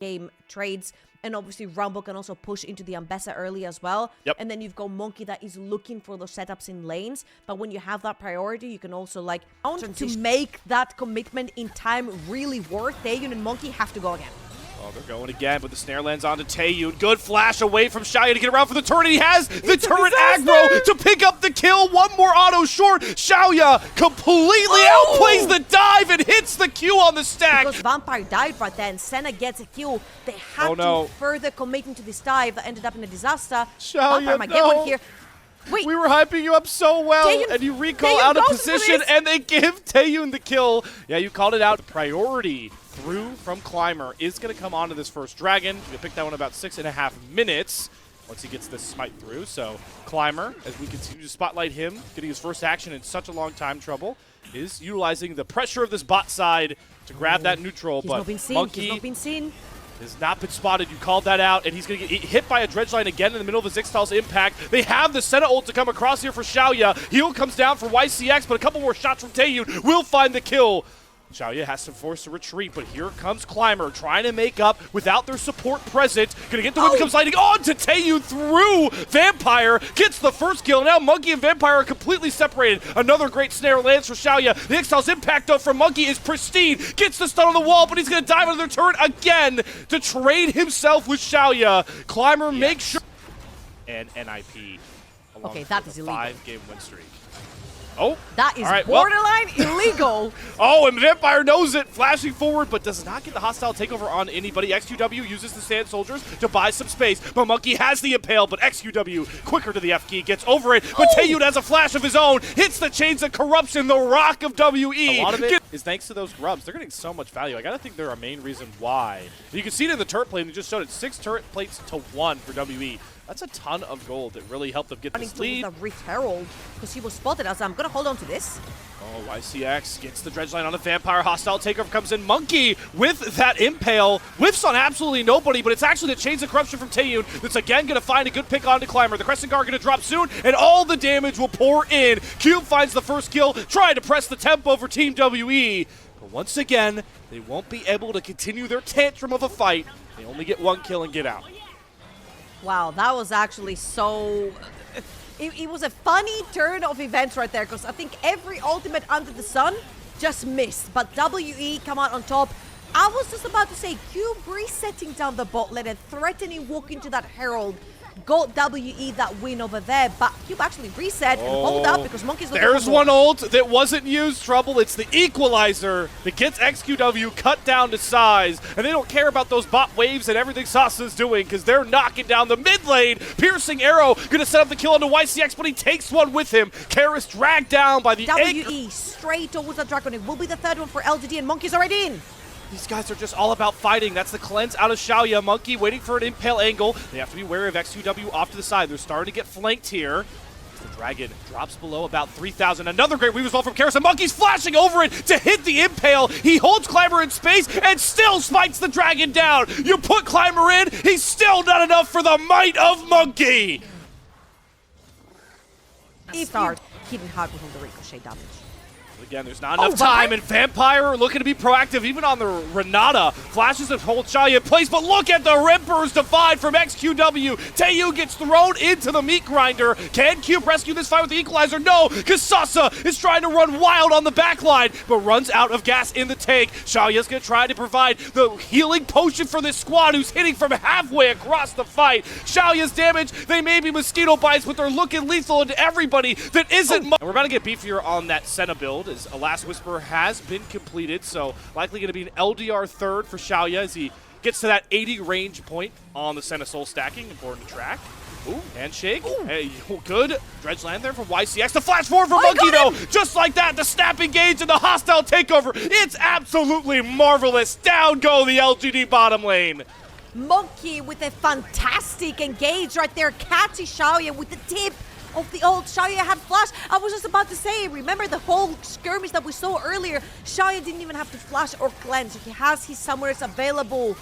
game trades, and obviously Rumble can also push into the Ambessa early as well. Yep. And then you've got Monkey that is looking for those setups in lanes, but when you have that priority, you can also like to make that commitment in time really work. Taeyun and Monkey have to go again. Oh, they're going again, but the snare lands onto Taeyun. Good flash away from Xiaoya to get around for the turret. He has the turret aggro to pick up the kill. One more auto short. Xiaoya completely outplays the dive and hits the Q on the stack. Because Vampire died right then. Senna gets a kill. They had to further commit into this dive that ended up in a disaster. Xiaoya, might get one here. Wait. We were hyping you up so well, and you recall out of position, and they give Taeyun the kill. Yeah, you called it out. The priority through from Climber is going to come onto this first dragon. You pick that one about 6.5 minutes once he gets this smite through. So Climber, as we continue to spotlight him, getting his first action in such a long time trouble, is utilizing the pressure of this bot side to grab that neutral. He's but not been seen. Monkey He's not been seen. has not been spotted. You called that out, and he's going to get hit by a dredge line again in the middle of the Zixtal's impact. They have the Senna ult to come across here for Xiaoya. Heal comes down for YCX, but a couple more shots from Taeyun will find the kill. Xiaoya has to force a retreat, but here comes Climber trying to make up without their support present. Gonna get the whip, comes sliding on to Taeyun through Vampire, gets the first kill. Now Monkey and Vampire are completely separated. Another great snare lands for Xiaoya. The Ixtal's impact though from Monkey is pristine. Gets the stun on the wall, but he's gonna dive under their turret again to trade himself with Xiaoya. Climber makes sure. And NIP. Okay, that is illegal. 5-game win streak. Oh, that is borderline illegal. Oh, and Vampire knows it, flashing forward, but does not get the hostile takeover on anybody. XQW uses the Sand Soldiers to buy some space, but Monkey has the Impale, but XQW quicker to the F key, gets over it, but Taeyun has a flash of his own, hits the Chains of Corruption, the Rock of WE. A lot of it is thanks to those grubs. They're getting so much value. I gotta think they're a main reason why. You can see it in the turret plate, and just showed it 6 turret plates to 1 for WE. That's a ton of gold that really helped them get this lead. The Rift Herald, because he was spotted as I'm going to hold on to this. Oh, YCX gets the dredge line on the Vampire. Hostile takeover comes in. Monkey with that Impale. Whiffs on absolutely nobody, but it's actually the Chains of Corruption from Taeyun that's again going to find a good pick onto Climber. The Crescent Guard going to drop soon, and all the damage will pour in. Cube finds the first kill, trying to press the tempo for Team WE. But once again, they won't be able to continue their tantrum of a fight. They only get 1 kill and get out. Wow, that was actually so... It was a funny turn of events right there, because I think every ultimate under the sun just missed. But WE come out on top. I was just about to say, Cube resetting down the bot lane and threatening walk into that Herald. Got WE that win over there, but Cube actually reset and hold up because Monkey's looking There's one ult that wasn't used, Trouble. It's the Equalizer that gets XQW cut down to size, and they don't care about those bot waves and everything Sasa's doing because they're knocking down the mid lane. Piercing Arrow gonna set up the kill onto YCX, but he takes one with him. Karis dragged down by the WE straight towards the Dragon. It will be the 3rd one for LGD, and Monkey's already in. These guys are just all about fighting. That's the cleanse out of Xiaoya. Monkey waiting for an Impale angle. They have to be wary of XQW off to the side. They're starting to get flanked here. The Dragon drops below about 3,000. Another great weave as well from Karis. And Monkey's flashing over it to hit the Impale. He holds Climber in space and still spikes the Dragon down. You put Climber in, he's still not enough for the might of Monkey. Start hitting hard with the ricochet damage. Again, there's not enough time, and Vampire looking to be proactive, even on the Renata. Flashes to hold Xiaoya in place, but look at the Rippers divide from XQW. Taeyun gets thrown into the meat grinder. Can Cube rescue this fight with the Equalizer? No, because Sasa is trying to run wild on the backline, but runs out of gas in the tank. Xiaoya's going to try to provide the healing potion for this squad, who's hitting from halfway across the fight. Xiaoya's damage, they may be mosquito bites, but they're looking lethal into everybody that isn't. And we're about to get beefier on that Senna build, as a Last Whisper has been completed, so likely going to be an LDR 3rd for Xiaoya as he gets to that 80 range point on the Senna Soul stacking. Important to track. Ooh, handshake. Ooh. Hey, good. Dredge land there from YCX. The flash forward for Monkey, though. Just like that, the snap engage and the hostile takeover. It's absolutely marvelous. Down go the LGD bottom lane. Monkey with a fantastic engage right there. Catchy Xiaoya with the tip of the ult. Xiaoya had flash. I was just about to say, remember the whole skirmish that we saw earlier? Xiaoya didn't even have to flash or cleanse. He has his summoners available.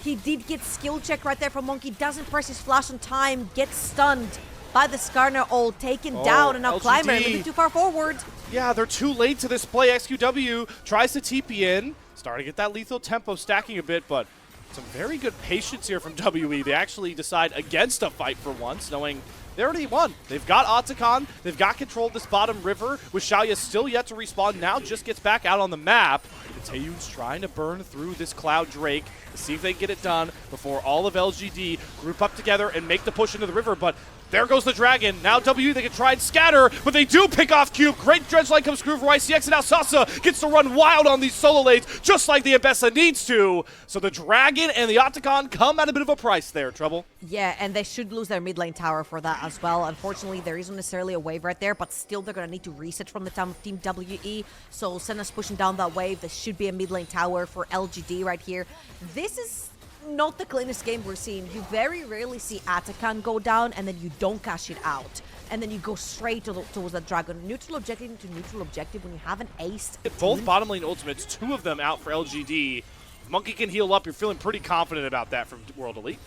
He did get skill check right there from Monkey. Doesn't press his flash on time. Gets stunned by the Skarner ult. Taken down, and now LGD. Climber a little bit too far forward. Yeah, they're too late to this play. XQW tries to TP in. Starting to get that lethal tempo stacking a bit, but Some very good patience here from WE. They actually decide against a fight for once, knowing they already won. They've got Otacon. They've got control of this bottom river, with Xiaoya still yet to respawn. Now just gets back out on the map. Taeyun's trying to burn through this Cloud Drake to see if they can get it done before all of LGD group up together and make the push into the river. But there goes the Dragon. Now WE, they can try and scatter, but they do pick off Cube. Great dredge line comes through for YCX, and now Sasa gets to run wild on these solo lanes, just like the Ambessa needs to. So the Dragon and the Otacon come at a bit of a price there, Trouble. Yeah, and they should lose their mid lane tower for that as well. Unfortunately, there isn't necessarily a wave right there, but still they're going to need to reset from the Team WE. So Senna's pushing down that wave. There should be a mid lane tower for LGD right here. This is not the cleanest game we're seeing. You very rarely see Otacon go down and then you don't cash it out. And then you go straight towards that Dragon. Neutral objective to neutral objective when you haven't aced. Both bottom lane ultimates, 2 of them out for LGD. If Monkey can heal up, you're feeling pretty confident about that from World Elite.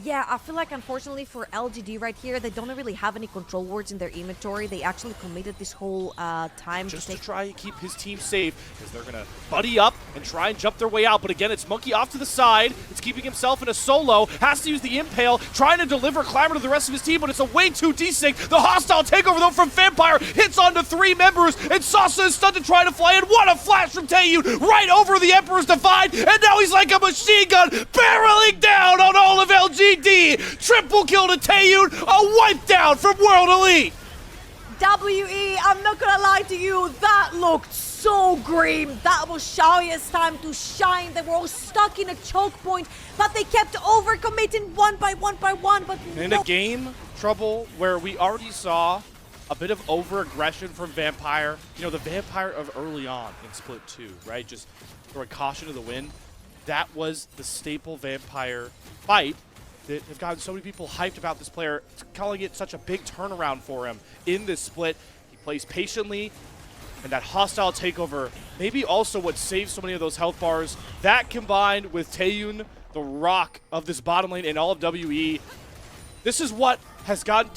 Yeah, I feel like unfortunately for LGD right here, they don't really have any control wards in their inventory. They actually committed this whole time just to try and keep his team safe, because they're going to buddy up and try and jump their way out. But again, it's Monkey off to the side. It's keeping himself in a solo. Has to use the Impale, trying to deliver Clamor to the rest of his team, but it's a way too desync. The hostile takeover, though, from Vampire hits onto 3 members, and Sasa is stunned to try to fly in. What a flash from Taeyun right over the Emperor's Divide, and now he's like a machine gun barreling down on all of LGD. Triple kill to Taeyun, a wipe down from World Elite. WE, I'm not gonna lie to you, that looked so grim. That was Xiaoya's time to shine. They were all stuck in a choke point, but they kept overcommitting one by one. But in a game, Trouble, where we already saw a bit of over-aggression from Vampire, you know, the Vampire of early on in Split 2, right? Just throwing caution to the wind. That was the staple Vampire fight. They've gotten so many people hyped about this player, calling it such a big turnaround for him in this split. He plays patiently, and that hostile takeover, maybe also what saves so many of those health bars. That combined with Taeyun, the rock of this bottom lane and all of WE, this is what has gotten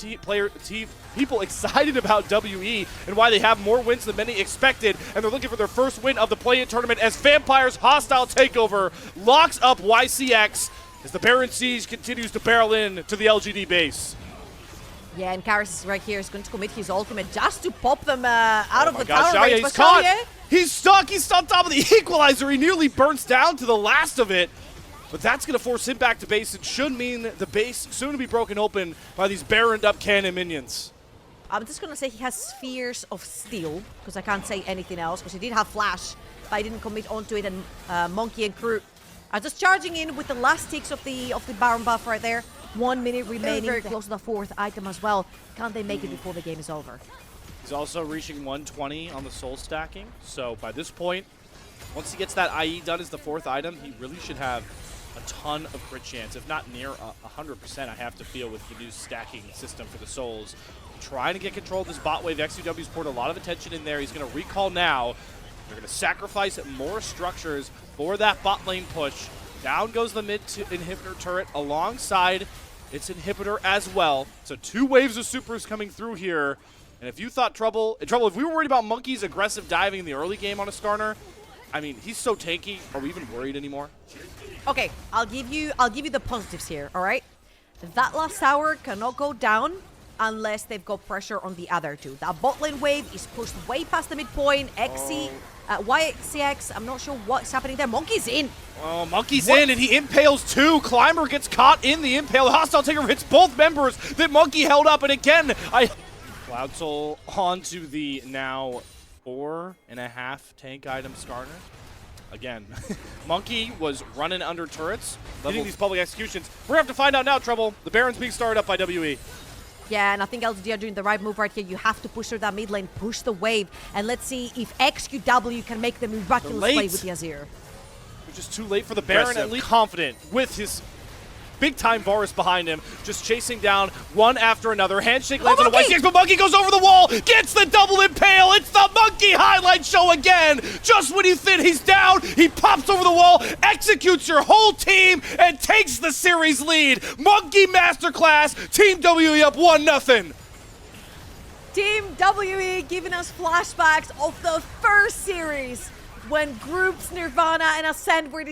people excited about WE and why they have more wins than many expected, and they're looking for their first win of the play-in tournament as Vampire's hostile takeover locks up YCX as the Baron Siege continues to barrel in to the LGD base. Yeah, and Karis right here is going to commit his ultimate just to pop them out of the tower Xiaoya, range. he's caught. He's stuck. He's on top of the equalizer. He nearly burns down to the last of it. But that's going to force him back to base. It should mean the base soon to be broken open by these Baroned up cannon minions. I'm just going to say he has Spheres of Steel, because I can't say anything else, because he did have Flash, but he didn't commit onto it, and Monkey and crew are just charging in with the last ticks of the Baron buff right there. 1 minute remaining, very close to the 4th item as well. Can't they make it before the game is over? He's also reaching 120 on the soul stacking, so by this point, once he gets that IE done as the 4th item, he really should have a ton of crit chance, if not near 100%, I have to feel, with the new stacking system for the souls. Trying to get control of this bot wave. XUW's poured a lot of attention in there. He's going to recall now. They're going to sacrifice more structures for that bot lane push. Down goes the mid inhibitor turret alongside its inhibitor as well. So 2 waves of supers coming through here. And if you thought Trouble, if we were worried about Monkey's aggressive diving in the early game on a Skarner, I mean, he's so tanky. Are we even worried anymore? Okay, I'll give you the positives here, all right? That last tower cannot go down unless they've got pressure on the other 2. That bot lane wave is pushed way past the midpoint. YCX, I'm not sure what's happening there. Monkey's in. Oh, Monkey's in, and he impales 2. Climber gets caught in the impale. The hostile takeover hits both members that Monkey held up, and again, Cloud Soul onto the now 4.5 tank item Skarner. Again, Monkey was running under turrets, getting these public executions. We're going to have to find out now, Trouble. The Baron's being started up by WE. Yeah, and I think LGD are doing the right move right here. You have to push through that mid lane, push the wave, and let's see if XQW can make the miraculous play with the Azir. Which is too late for the Baron, at least confident with his big-time Varus behind him, just chasing down one after another. Handshake lands on a YCX, but Monkey goes over the wall, gets the double impale. It's the Monkey highlight show again. Just when you think he's down, he pops over the wall, executes your whole team, and takes the series lead. Monkey Masterclass, Team WE up 1-0. Team WE giving us flashbacks of the first series when Groups, Nirvana, and Ascent were